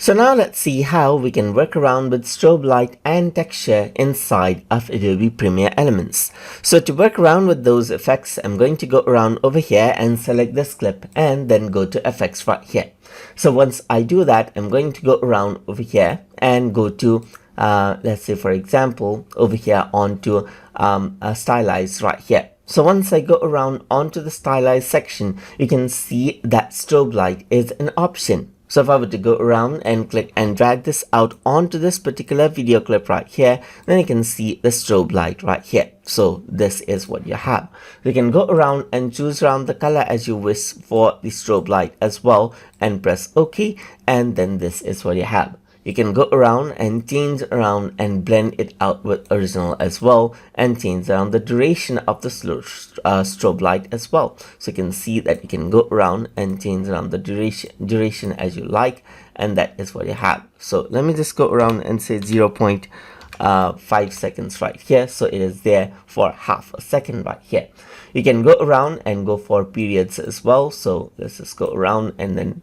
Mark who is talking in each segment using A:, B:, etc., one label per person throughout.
A: So now let's see how we can work around with strobe light and texture inside of Adobe Premiere Elements. So to work around with those effects, I'm going to go around over here and select this clip and then go to effects right here. So once I do that, I'm going to go around over here and go to let's say for example over here onto stylize right here. So once I go around onto the stylize section, you can see that strobe light is an option. So if I were to go around and click and drag this out onto this particular video clip right here, then you can see the strobe light right here. So this is what you have. You can go around and choose around the color as you wish for the strobe light as well and press OK, and then this is what you have. You can go around and change around and blend it out with original as well, and change around the duration of the strobe light as well. So you can see that you can go around and change around the duration as you like, and that is what you have. So let me just go around and say 0.5 seconds right here. So it is there for half a second right here. You can go around and go for periods as well. So let's just go around and then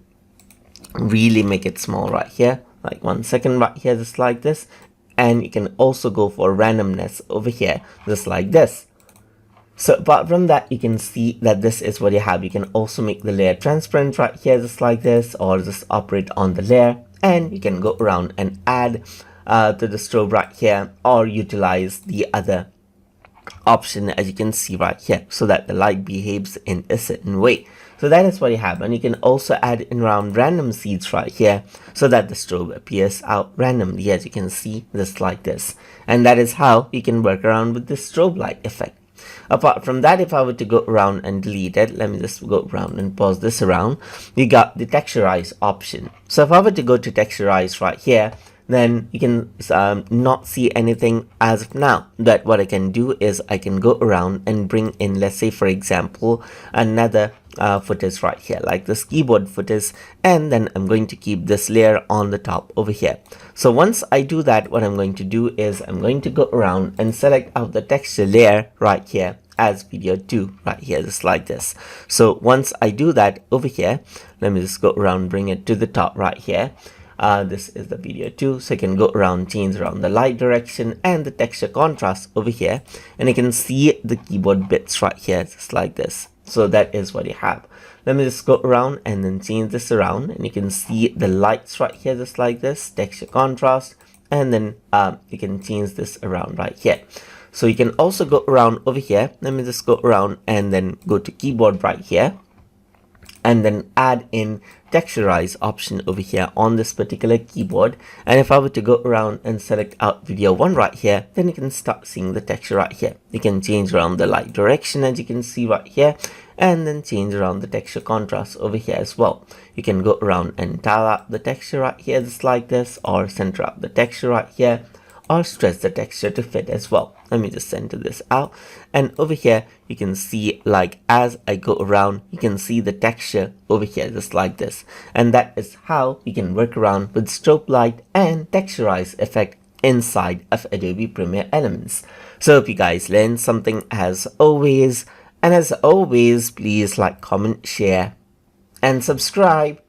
A: really make it small right here, like 1 second right here, just like this. And you can also go for randomness over here, just like this. So apart from that, you can see that this is what you have. You can also make the layer transparent right here, just like this, or just operate on the layer. And you can go around and add to the strobe right here, or utilize the other option as you can see right here, so that the light behaves in a certain way. So that is what you have. And you can also add in around random seeds right here, so that the strobe appears out randomly, as you can see, just like this. And that is how you can work around with the strobe light effect. Apart from that, if I were to go around and delete it, let me just go around and pause this around. You got the texturize option. So if I were to go to texturize right here, then you can not see anything as of now. That what I can do is I can go around and bring in, let's say for example, another footage right here, like this keyboard footage, and then I'm going to keep this layer on the top over here. So once I do that, what I'm going to do is I'm going to go around and select out the texture layer right here as video 2 right here, just like this. So once I do that over here, let me just go around, bring it to the top right here. This is the video 2, so you can go around, change around the light direction and the texture contrast over here, and you can see the keyboard bits right here, just like this. So that is what you have. Let me just go around and then change this around, and you can see the lights right here, just like this, texture contrast, and then you can change this around right here. So you can also go around over here. Let me just go around and then go to keyboard right here, and then add in texturize option over here on this particular keyboard. And if I were to go around and select out video 1 right here, then you can start seeing the texture right here. You can change around the light direction, as you can see right here, and then change around the texture contrast over here as well. You can go around and tile out the texture right here, just like this, or center out the texture right here, or stretch the texture to fit as well. Let me just center this out, and over here you can see, like as I go around, you can see the texture over here, just like this. And that is how you can work around with strobe light and texturize effect inside of Adobe Premiere Elements. So hope you guys learned something as always, and as always, please like, comment, share and subscribe.